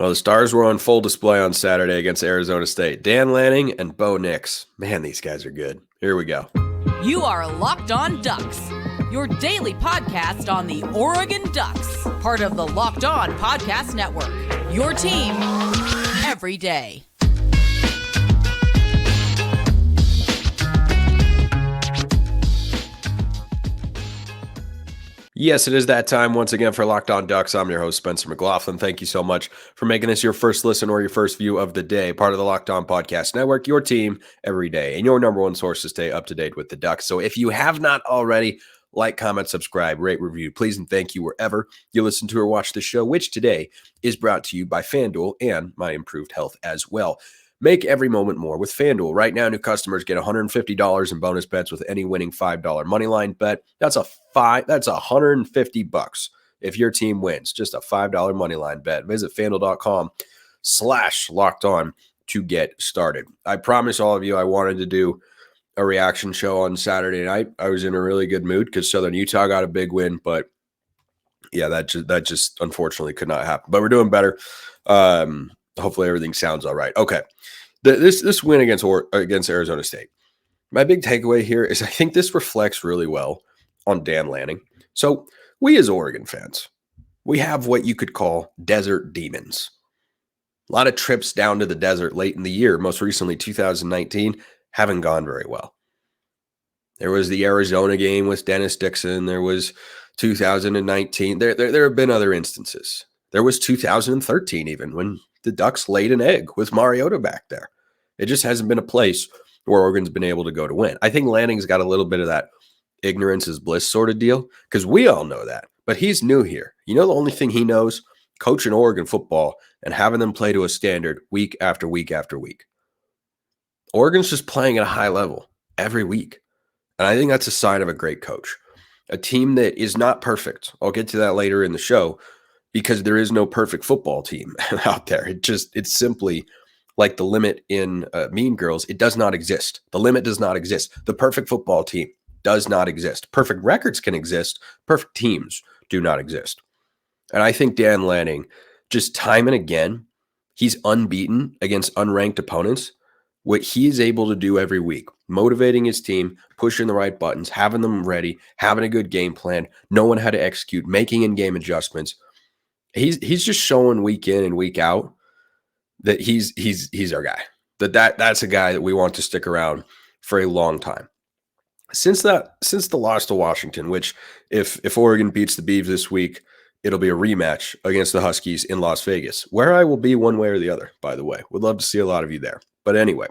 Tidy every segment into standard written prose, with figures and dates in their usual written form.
Well, the stars were on full display on Saturday against Arizona State. Dan Lanning and Bo Nix. Man, these guys are good. Here we go. You are Locked On Ducks, your daily podcast on the Oregon Ducks, part of the Locked On Podcast Network, your team every day. Yes, it is that time once again for Locked On Ducks. I'm your host, Spencer McLaughlin. Thank you so much for making this your first listen or your first view of the day. Part of the Locked On Podcast Network, your team every day, and your number one source to stay up to date with the Ducks. So if you have not already, like, comment, subscribe, rate, review, please, and thank you wherever you listen to or watch the show, which today is brought to you by FanDuel and my improved health as well. Make every moment more with FanDuel. Right now, new customers get $150 in bonus bets with any winning $5 moneyline bet. That's $150 if your team wins. Just a $5 moneyline bet. Visit FanDuel.com/lockedon to get started. I promise all of you I wanted to do a reaction show on Saturday night. I was in a really good mood because Southern Utah got a big win, but yeah, that just unfortunately could not happen. But we're doing better. Hopefully everything sounds all right. Okay. This win against Arizona State. My big takeaway here is I think this reflects really well on Dan Lanning. So we as Oregon fans, we have what you could call desert demons. A lot of trips down to the desert late in the year, most recently 2019, haven't gone very well. There was the Arizona game with Dennis Dixon. There was 2019. There have been other instances. There was 2013 even when the Ducks laid an egg with Mariota back there. It just hasn't been a place where Oregon's been able to go to win. I think Lanning's got a little bit of that ignorance is bliss sort of deal because we all know that, but he's new here. You know, the only thing he knows, coaching Oregon football and having them play to a standard week after week after week. Oregon's just playing at a high level every week. And I think that's a sign of a great coach. A team that is not perfect. I'll get to that later in the show because there is no perfect football team out there. It's simply like the limit in Mean Girls. It does not exist. The limit does not exist. The perfect football team does not exist. Perfect records can exist. Perfect teams do not exist. And I think Dan Lanning, just time and again, he's unbeaten against unranked opponents. What he is able to do every week, motivating his team, pushing the right buttons, having them ready, having a good game plan, knowing how to execute, making in-game adjustments. He's just showing week in and week out that he's our guy. That's a guy that we want to stick around for a long time. Since the loss to Washington, which if Oregon beats the Beavs this week, it'll be a rematch against the Huskies in Las Vegas, where I will be one way or the other, by the way. Would love to see a lot of you there. But anyway,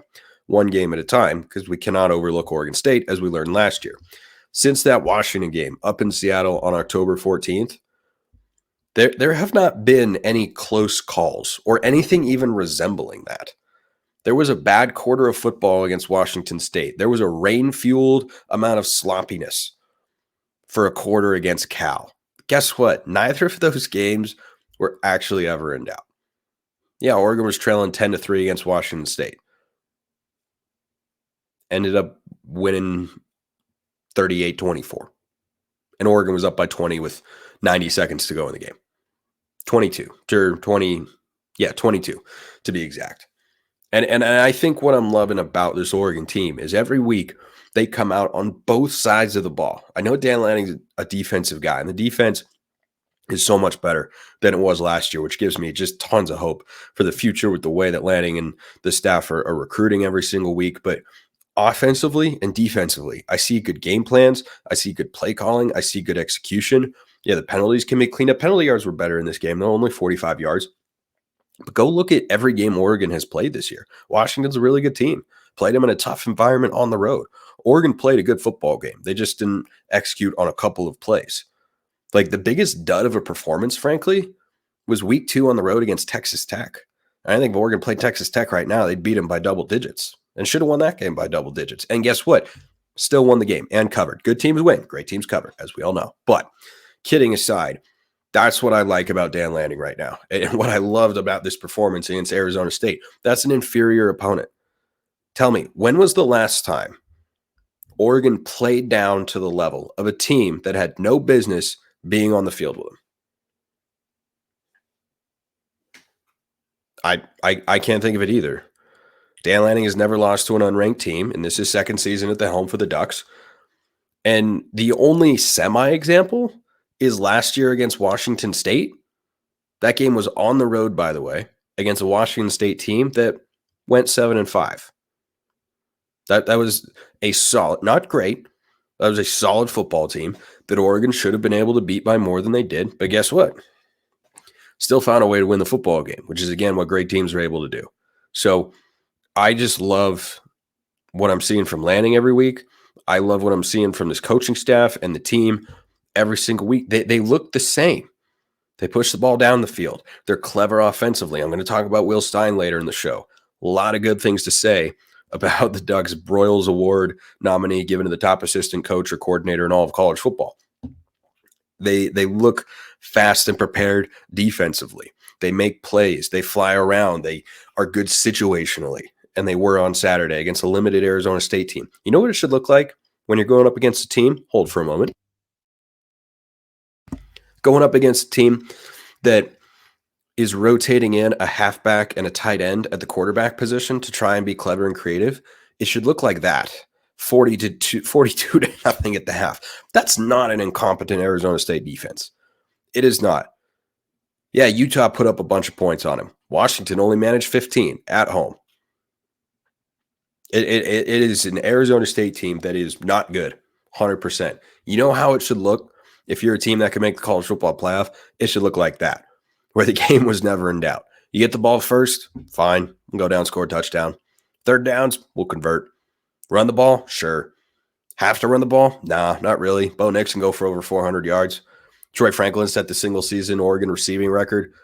one game at a time because we cannot overlook Oregon State as we learned last year. Since that Washington game up in Seattle on October 14th, there have not been any close calls or anything even resembling that. There was a bad quarter of football against Washington State. There was a rain-fueled amount of sloppiness for a quarter against Cal. Guess what? Neither of those games were actually ever in doubt. Yeah, Oregon was trailing 10-3 against Washington State. Ended up winning 38-24. And Oregon was up by 20 with 90 seconds to go in the game. 22 to 22 to be exact. And I think what I'm loving about this Oregon team is every week they come out on both sides of the ball. I know Dan Lanning's a defensive guy, and the defense is so much better than it was last year, which gives me just tons of hope for the future with the way that Lanning and the staff are recruiting every single week. But offensively and defensively, I see good game plans. I see good play calling. I see good execution. Yeah, the penalties can be cleaned up. Penalty yards were better in this game. They're only 45 yards. But go look at every game Oregon has played this year. Washington's a really good team. Played them in a tough environment on the road. Oregon played a good football game. They just didn't execute on a couple of plays. Like the biggest dud of a performance, frankly, was week 2 on the road against Texas Tech. I think if Oregon played Texas Tech right now, they'd beat them by double digits and should have won that game by double digits. And guess what? Still won the game and covered. Good teams win. Great teams cover, as we all know. But kidding aside, that's what I like about Dan Lanning right now. And what I loved about this performance against Arizona State. That's an inferior opponent. Tell me, when was the last time Oregon played down to the level of a team that had no business being on the field with them? I can't think of it either. Dan Lanning has never lost to an unranked team, and this is his second season at the helm for the Ducks. And the only semi-example is last year against Washington State. That game was on the road, by the way, against a Washington State team that went 7-5. That was a solid, not great. That was a solid football team that Oregon should have been able to beat by more than they did. But guess what? Still found a way to win the football game, which is, again, what great teams are able to do. So I just love what I'm seeing from Lanning every week. I love what I'm seeing from this coaching staff and the team every single week. They look the same. They push the ball down the field. They're clever offensively. I'm going to talk about Will Stein later in the show. A lot of good things to say about the Ducks Broyles Award nominee given to the top assistant coach or coordinator in all of college football. They look fast and prepared defensively. They make plays. They fly around. They are good situationally. And they were on Saturday against a limited Arizona State team. You know what it should look like when you're going up against a team? Hold for a moment. Going up against a team that is rotating in a halfback and a tight end at the quarterback position to try and be clever and creative. It should look like that. 42 to nothing at the half. That's not an incompetent Arizona State defense. It is not. Yeah, Utah put up a bunch of points on him. Washington only managed 15 at home. It is an Arizona State team that is not good, 100%. You know how it should look if you're a team that can make the college football playoff? It should look like that, where the game was never in doubt. You get the ball first, fine. We'll go down, score a touchdown. Third downs, we'll convert. Run the ball? Sure. Have to run the ball? Nah, not really. Bo Nix can go for over 400 yards. Troy Franklin set the single-season Oregon receiving record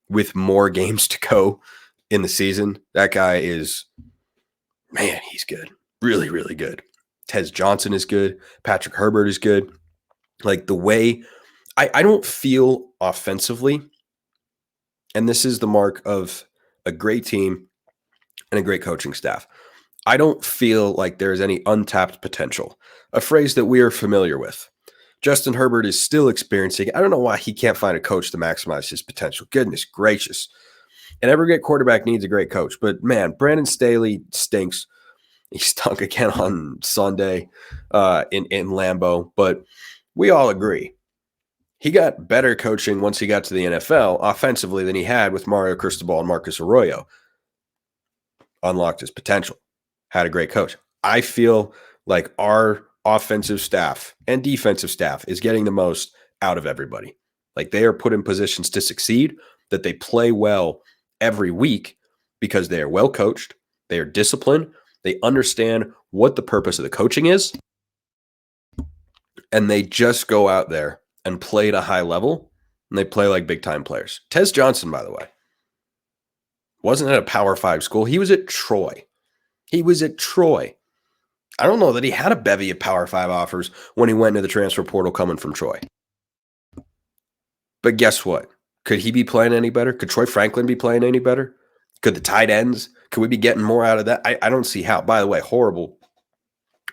with more games to go in the season. That guy is, man, he's good. Really, really good. Tez Johnson is good. Patrick Herbert is good. Like the way I don't feel offensively, and this is the mark of a great team and a great coaching staff. I don't feel like there's any untapped potential, a phrase that we are familiar with. Justin Herbert is still experiencing. I don't know why he can't find a coach to maximize his potential. Goodness gracious. And every great quarterback needs a great coach. But, man, Brandon Staley stinks. He stunk again on Sunday in Lambeau. But we all agree. He got better coaching once he got to the NFL offensively than he had with Mario Cristobal and Marcus Arroyo. Unlocked his potential. Had a great coach. I feel like our offensive staff and defensive staff is getting the most out of everybody. Like they are put in positions to succeed, that they play well every week because they are well coached, they are disciplined, they understand what the purpose of the coaching is, and they just go out there and play at a high level, and they play like big-time players. Tez Johnson, by the way, wasn't at a Power 5 school. He was at Troy. I don't know that he had a bevy of Power 5 offers when he went into the transfer portal coming from Troy. But guess what? Could he be playing any better? Could Troy Franklin be playing any better? Could the tight ends? Could we be getting more out of that? I don't see how. By the way, horrible.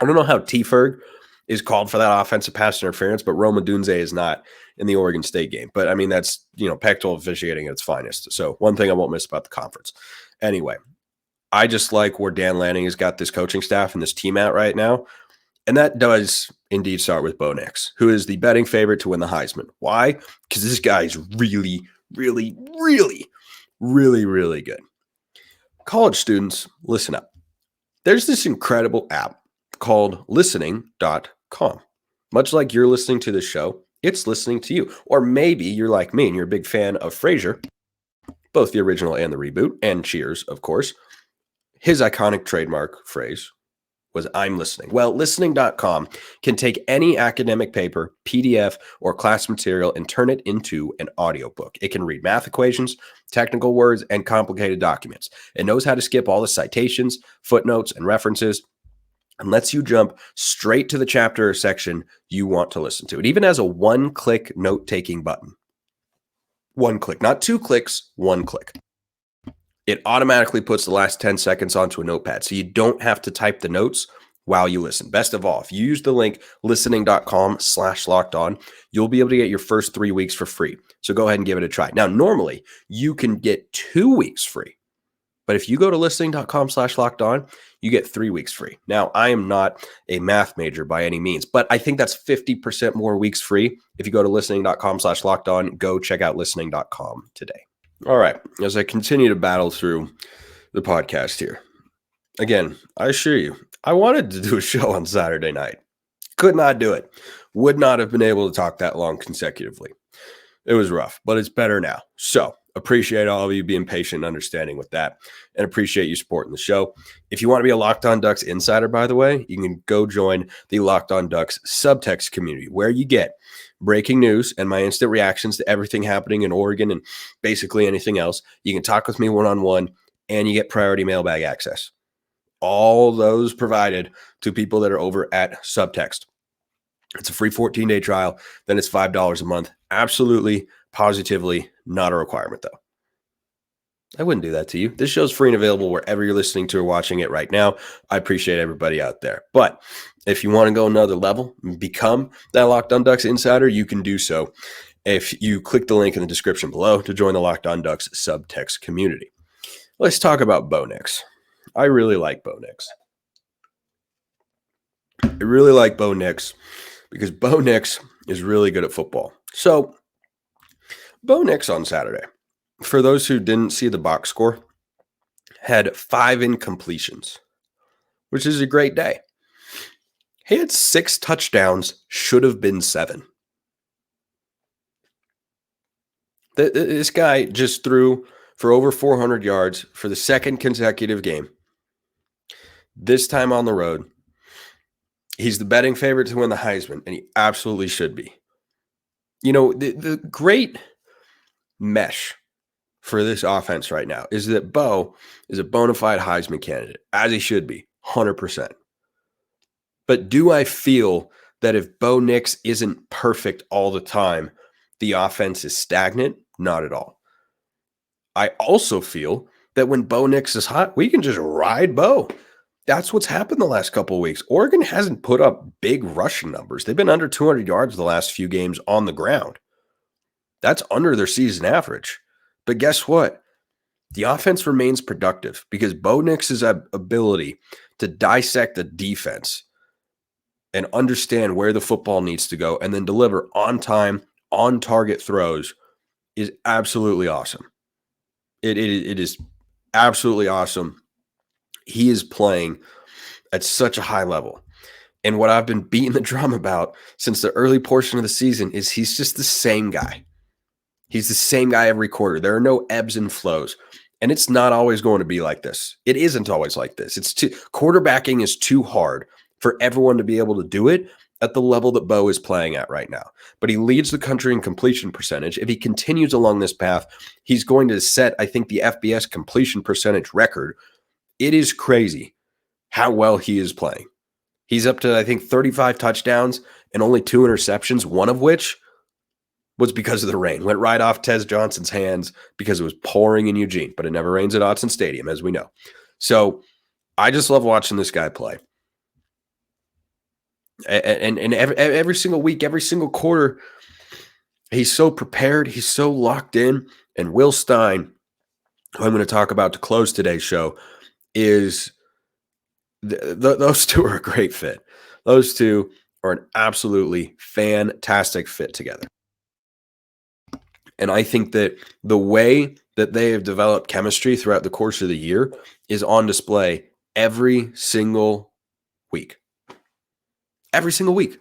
I don't know how T-Ferg is called for that offensive pass interference, but Roma Dunze is not in the Oregon State game. But, I mean, that's, Pac-12 officiating at its finest. So one thing I won't miss about the conference. Anyway, I just like where Dan Lanning has got this coaching staff and this team at right now. And that does indeed start with Bo Nix, who is the betting favorite to win the Heisman. Why? Because this guy is really, really, really, really, really good. College students, listen up. There's this incredible app called Listening.com. Much like you're listening to this show, it's listening to you. Or maybe you're like me and you're a big fan of Frasier, both the original and the reboot, and Cheers, of course. His iconic trademark phrase was "I'm listening." Well, Listening.com can take any academic paper, PDF, or class material and turn it into an audiobook. It can read math equations, technical words, and complicated documents. It knows how to skip all the citations, footnotes, and references, and lets you jump straight to the chapter or section you want to listen to. It even has a one-click note-taking button. One click, not two clicks, one click. It automatically puts the last 10 seconds onto a notepad, so you don't have to type the notes while you listen. Best of all, if you use the link listening.com/lockedon, you'll be able to get your first 3 weeks for free. So go ahead and give it a try. Now, normally you can get 2 weeks free, but if you go to listening.com/lockedon, you get 3 weeks free. Now, I am not a math major by any means, but I think that's 50% more weeks free. If you go to listening.com/lockedon, go check out listening.com today. All right. As I continue to battle through the podcast here, again, I assure you, I wanted to do a show on Saturday night. Could not do it. Would not have been able to talk that long consecutively. It was rough, but it's better now. So appreciate all of you being patient and understanding with that, and appreciate you supporting the show. If you want to be a Locked On Ducks insider, by the way, you can go join the Locked On Ducks SUBTEXT community, where you get breaking news and my instant reactions to everything happening in Oregon and basically anything else. You can talk with me one-on-one, and you get priority mailbag access. All those provided to people that are over at SUBTEXT. It's a free 14-day trial. Then it's $5 a month. Absolutely, positively not a requirement, though. I wouldn't do that to you. This show's free and available wherever you're listening to or watching it right now. I appreciate everybody out there. But if you want to go another level and become that Locked On Ducks insider, you can do so if you click the link in the description below to join the Locked On Ducks SUBTEXT community. Let's talk about Bo Nix. I really like Bo Nix. I really like Bo Nix because Bo Nix is really good at football. So, Bo Nix on Saturday, for those who didn't see the box score, had 5 incompletions, which is a great day. He had 6 touchdowns, should have been 7. This guy just threw for over 400 yards for the second consecutive game. This time on the road. He's the betting favorite to win the Heisman, and he absolutely should be. You know, the great mesh for this offense right now is that Bo is a bona fide Heisman candidate, as he should be, 100%. But do I feel that if Bo Nix isn't perfect all the time, the offense is stagnant? Not at all. I also feel that when Bo Nix is hot, we can just ride Bo. That's what's happened the last couple of weeks. Oregon hasn't put up big rushing numbers. They've been under 200 yards the last few games on the ground. That's under their season average. But guess what? The offense remains productive because Bo Nix's ability to dissect the defense and understand where the football needs to go and then deliver on time, on target throws is absolutely awesome. It is absolutely awesome. He is playing at such a high level. And what I've been beating the drum about since the early portion of the season is he's just the same guy. He's the same guy every quarter. There are no ebbs and flows. And it's not always going to be like this. It isn't always like this. Quarterbacking is too hard for everyone to be able to do it at the level that Bo is playing at right now. But he leads the country in completion percentage. If he continues along this path, he's going to set, I think, the FBS completion percentage record. It is crazy how well he is playing. He's up to, I think, 35 touchdowns and only 2 interceptions, one of which was because of the rain. Went right off Tez Johnson's hands because it was pouring in Eugene, but it never rains at Autzen Stadium, as we know. So I just love watching this guy play. And every single week, every single quarter, he's so prepared. He's so locked in. And Will Stein, who I'm going to talk about to close today's show, is those two are a great fit. Those two are an absolutely fantastic fit together. And I think that the way that they have developed chemistry throughout the course of the year is on display every single week. Every single week.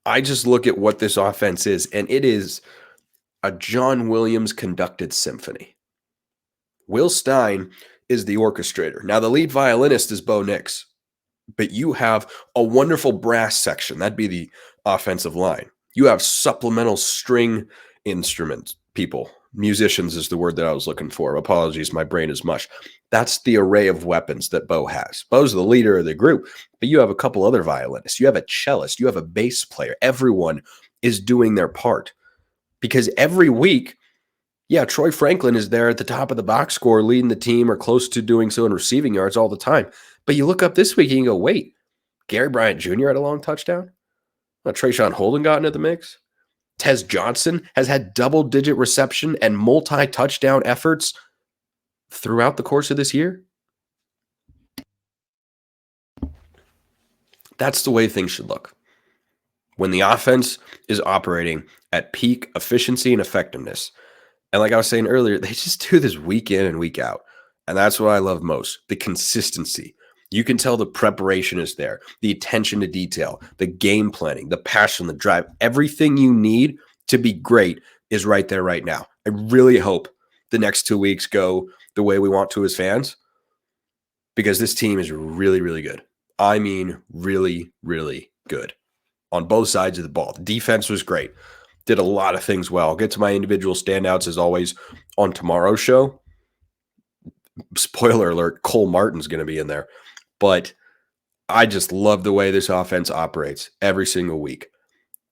I just look at what this offense is, and it is a John Williams conducted symphony. Will Stein is the orchestrator. Now, the lead violinist is Bo Nix, but you have a wonderful brass section. That'd be the offensive line. You have supplemental string instruments, people. Musicians is the word that I was looking for. Apologies, my brain is mush. That's the array of weapons that Bo has. Bo's the leader of the group, but you have a couple other violinists. You have a cellist. You have a bass player. Everyone is doing their part. Because every week, yeah, Troy Franklin is there at the top of the box score, leading the team or close to doing so in receiving yards all the time. But you look up this week and you go, wait, Gary Bryant Jr. had a long touchdown? Trayshawn Holden got into the mix? Tez Johnson has had double-digit reception and multi-touchdown efforts throughout the course of this year. That's the way things should look. When the offense is operating at peak efficiency and effectiveness. And like I was saying earlier, they just do this week in and week out. And that's what I love most, the consistency. You can tell the preparation is there, the attention to detail, the game planning, the passion, the drive, everything you need to be great is right there right now. I really hope the next 2 weeks go the way we want to as fans, because this team is really, really good. I mean, really, really good on both sides of the ball. The defense was great. Did a lot of things well. I'll get to my individual standouts as always on tomorrow's show. Spoiler alert, Cole Martin's going to be in there. But I just love the way this offense operates every single week.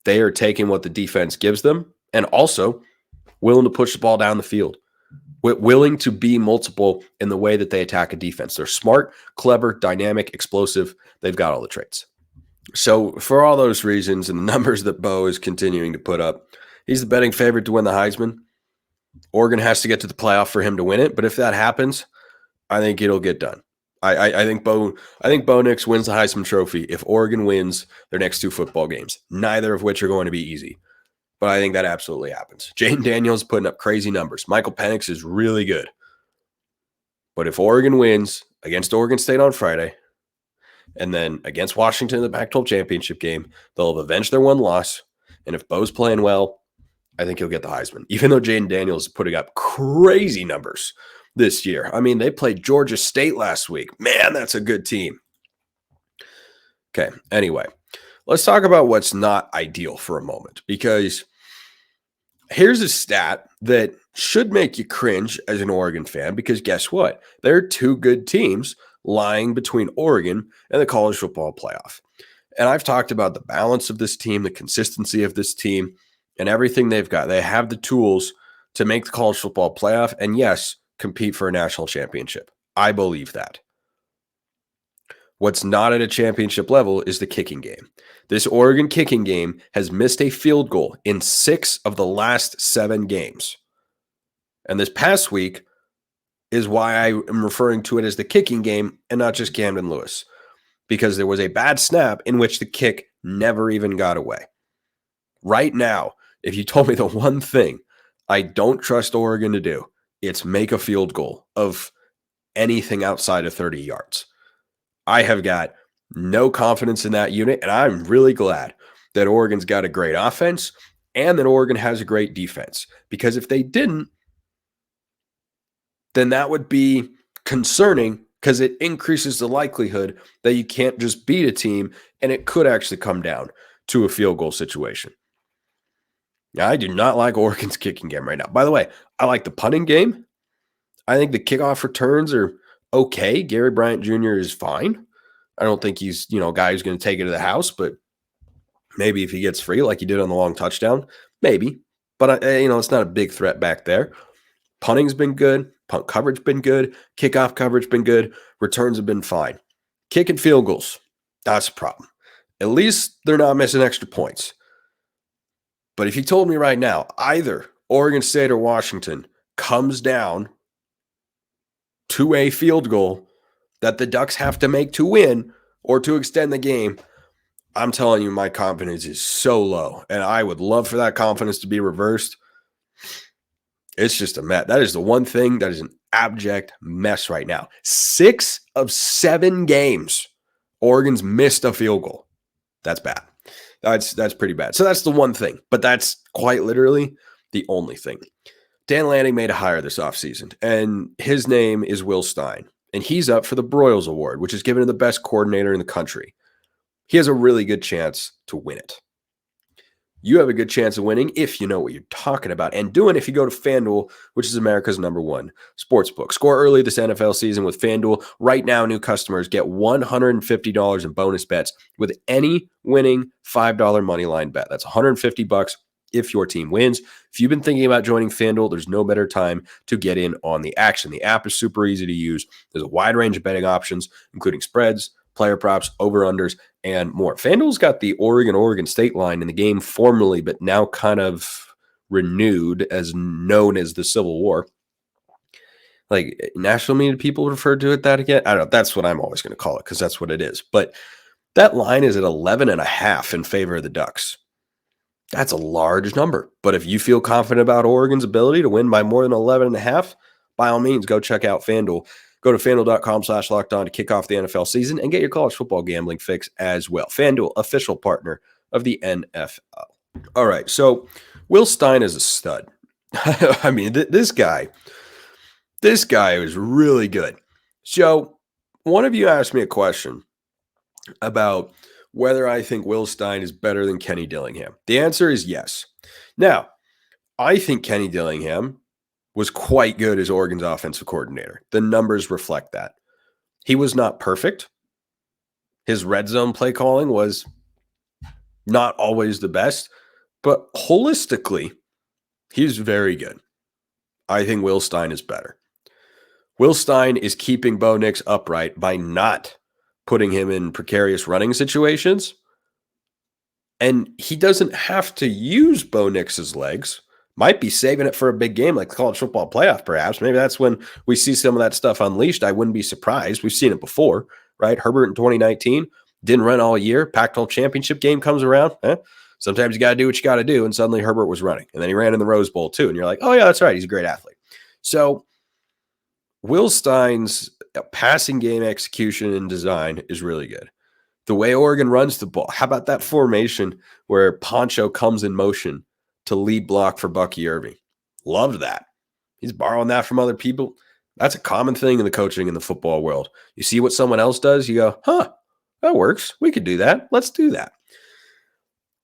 They are taking what the defense gives them and also willing to push the ball down the field, willing to be multiple in the way that they attack a defense. They're smart, clever, dynamic, explosive. They've got all the traits. So for all those reasons and the numbers that Bo is continuing to put up, he's the betting favorite to win the Heisman. Oregon has to get to the playoff for him to win it, but if that happens, I think it'll get done. I think Bo Nix wins the Heisman Trophy if Oregon wins their next 2 football games, neither of which are going to be easy. But I think that absolutely happens. Jaden Daniels putting up crazy numbers. Michael Penix is really good. But if Oregon wins against Oregon State on Friday, and then against Washington in the Pac-12 championship game, they'll have avenged their one loss. And if Bo's playing well, I think he'll get the Heisman, even though Jaden Daniels is putting up crazy numbers this year. I mean, they played Georgia State last week. Man, that's a good team. Okay, anyway, let's talk about what's not ideal for a moment, because here's a stat that should make you cringe as an Oregon fan, because guess what? There are 2 good teams lying between Oregon and the college football playoff. And I've talked about the balance of this team, the consistency of this team, and everything they've got. They have the tools to make the college football playoff and, yes, compete for a national championship. I believe that. What's not at a championship level is the kicking game. This Oregon kicking game has missed a field goal in 6 of the last 7 games. And this past week is why I am referring to it as the kicking game and not just Camden Lewis, because there was a bad snap in which the kick never even got away. Right now, if you told me the one thing I don't trust Oregon to do, it's make a field goal of anything outside of 30 yards. I have got no confidence in that unit, and I'm really glad that Oregon's got a great offense and that Oregon has a great defense, because if they didn't, then that would be concerning, because it increases the likelihood that you can't just beat a team, and it could actually come down to a field goal situation. Now, I do not like Oregon's kicking game right now. By the way, I like the punting game. I think the kickoff returns are okay. Gary Bryant Jr. is fine. I don't think he's, a guy who's going to take it to the house, but maybe if he gets free like he did on the long touchdown, maybe. But, it's not a big threat back there. Punting's been good. Punt coverage been good. Kickoff coverage been good. Returns have been fine. Kicking field goals, that's a problem. At least they're not missing extra points. But if you told me right now, either Oregon State or Washington comes down to a field goal that the Ducks have to make to win or to extend the game, I'm telling you, my confidence is so low. And I would love for that confidence to be reversed. It's just a mess. That is the one thing that is an abject mess right now. 6 of 7 games, Oregon's missed a field goal. That's bad. That's pretty bad. So that's the one thing, but that's quite literally the only thing. Dan Lanning made a hire this offseason, and his name is Will Stein, and he's up for the Broyles Award, which is given to the best coordinator in the country. He has a really good chance to win it. You have a good chance of winning if you know what you're talking about and doing if you go to FanDuel, which is America's #1 sportsbook. Score early this NFL season with FanDuel. Right now, new customers get $150 in bonus bets with any winning $5 moneyline bet. That's $150 if your team wins. If you've been thinking about joining FanDuel, there's no better time to get in on the action. The app is super easy to use. There's a wide range of betting options, including spreads, player props, over-unders, and more. FanDuel's got the Oregon State line in the game formerly, but now kind of renewed as known as the Civil War. Like national media people refer to it that again. I don't know. That's what I'm always going to call it because that's what it is. But that line is at 11.5 in favor of the Ducks. That's a large number. But if you feel confident about Oregon's ability to win by more than 11.5, by all means, go check out FanDuel. Go to FanDuel.com/LockedOn to kick off the NFL season and get your college football gambling fix as well. FanDuel, official partner of the NFL. All right, so Will Stein is a stud. I mean, this guy was really good. So one of you asked me a question about whether I think Will Stein is better than Kenny Dillingham. The answer is yes. Now, I think Kenny Dillingham was quite good as Oregon's offensive coordinator. The numbers reflect that. He was not perfect. His red zone play calling was not always the best, but holistically, he's very good. I think Will Stein is better. Will Stein is keeping Bo Nix upright by not putting him in precarious running situations. And he doesn't have to use Bo Nix's legs. Might be saving it for a big game like the college football playoff, perhaps. Maybe that's when we see some of that stuff unleashed. I wouldn't be surprised. We've seen it before, right? Herbert in 2019 didn't run all year. Pac-12 championship game comes around. Sometimes you got to do what you got to do. And suddenly Herbert was running. And then he ran in the Rose Bowl too. And you're like, oh, yeah, that's right. He's a great athlete. So Will Stein's passing game execution and design is really good. The way Oregon runs the ball. How about that formation where Poncho comes in motion to lead block for Bucky Irving? Loved that. He's borrowing that from other people. That's a common thing in the coaching in the football world. You see what someone else does, you go, that works. We could do that. Let's do that.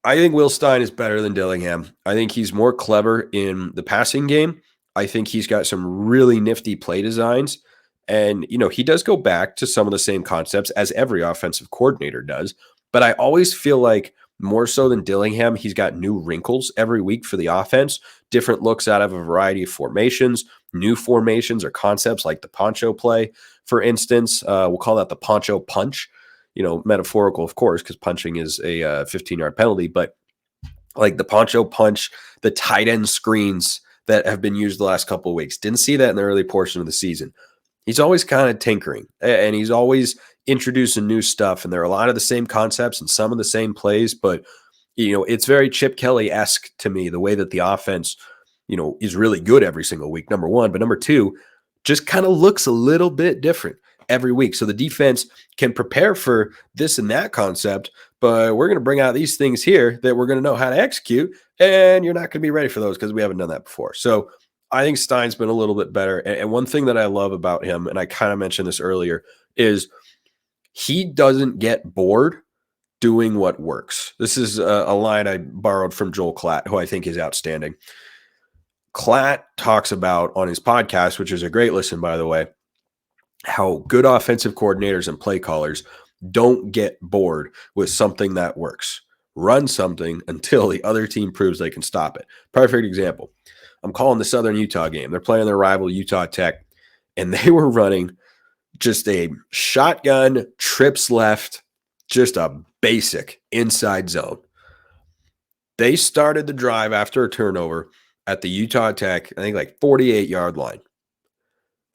I think Will Stein is better than Dillingham. I think he's more clever in the passing game. I think he's got some really nifty play designs. And, he does go back to some of the same concepts as every offensive coordinator does. But I always feel like more so than Dillingham, he's got new wrinkles every week for the offense, different looks out of a variety of formations, new formations or concepts like the Poncho play, for instance. We'll call that the Poncho punch, metaphorical, of course, because punching is a 15-yard penalty. But like the Poncho punch, the tight end screens that have been used the last couple of weeks. Didn't see that in the early portion of the season. He's always kind of tinkering, and he's always introducing new stuff. And there are a lot of the same concepts and some of the same plays, but it's very Chip Kelly-esque to me, the way that the offense, is really good every single week, number one. But number two, just kind of looks a little bit different every week. So the defense can prepare for this and that concept, but we're going to bring out these things here that we're going to know how to execute, and you're not going to be ready for those because we haven't done that before. So I think Stein's been a little bit better. And one thing that I love about him, and I kind of mentioned this earlier, is he doesn't get bored doing what works. This is a line I borrowed from Joel Klatt, who I think is outstanding. Klatt talks about on his podcast, which is a great listen, by the way, how good offensive coordinators and play callers don't get bored with something that works. Run something until the other team proves they can stop it. Perfect example. I'm calling the Southern Utah game. They're playing their rival Utah Tech, and they were running just a shotgun, trips left, just a basic inside zone. They started the drive after a turnover at the Utah Tech, I think like 48-yard line.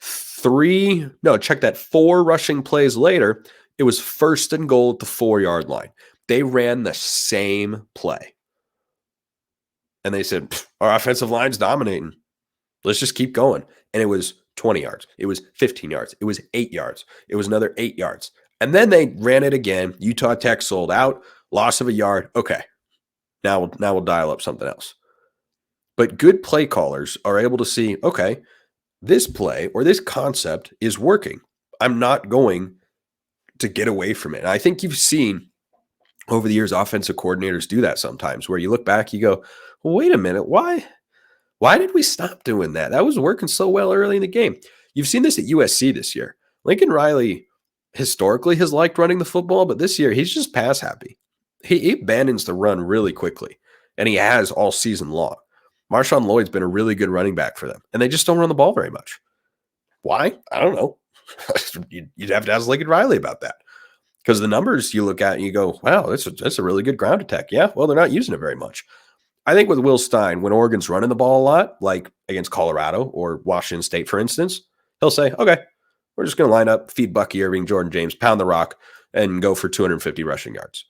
4 rushing plays later, it was 1st and goal at the 4-yard line. They ran the same play. And they said, our offensive line's dominating. Let's just keep going. And it was 20 yards. It was 15 yards. It was 8 yards. It was another 8 yards. And then they ran it again. Utah Tech sold out. Loss of a yard. Okay. Now we'll dial up something else. But good play callers are able to see, okay, this play or this concept is working. I'm not going to get away from it. And I think you've seen over the years offensive coordinators do that sometimes, where you look back, you go, well, wait a minute, why did we stop doing that? That was working so well early in the game. You've seen this at USC this year. Lincoln Riley historically has liked running the football, but this year he's just pass happy. He abandons the run really quickly, and he has all season long. Marshawn Lloyd's been a really good running back for them, and they just don't run the ball very much. Why? I don't know. You'd have to ask Lincoln Riley about that. Because the numbers you look at and you go, wow, that's a really good ground attack. Yeah, well, they're not using it very much. I think with Will Stein, when Oregon's running the ball a lot, like against Colorado or Washington State, for instance, he'll say, okay, we're just going to line up, feed Bucky Irving, Jordan James, pound the rock, and go for 250 rushing yards.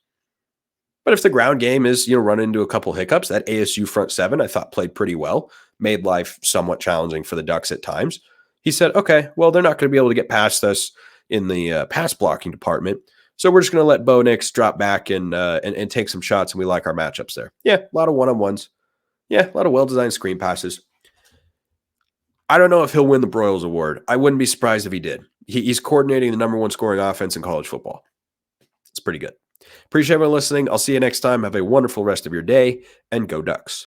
But if the ground game is, run into a couple hiccups, that ASU front seven, I thought played pretty well, made life somewhat challenging for the Ducks at times. He said, okay, well, they're not going to be able to get past us in the pass blocking department. So we're just going to let Bo Nix drop back and take some shots, and we like our matchups there. Yeah, a lot of one-on-ones. Yeah, a lot of well-designed screen passes. I don't know if he'll win the Broyles Award. I wouldn't be surprised if he did. He's coordinating the number one scoring offense in college football. It's pretty good. Appreciate everyone listening. I'll see you next time. Have a wonderful rest of your day, and go Ducks.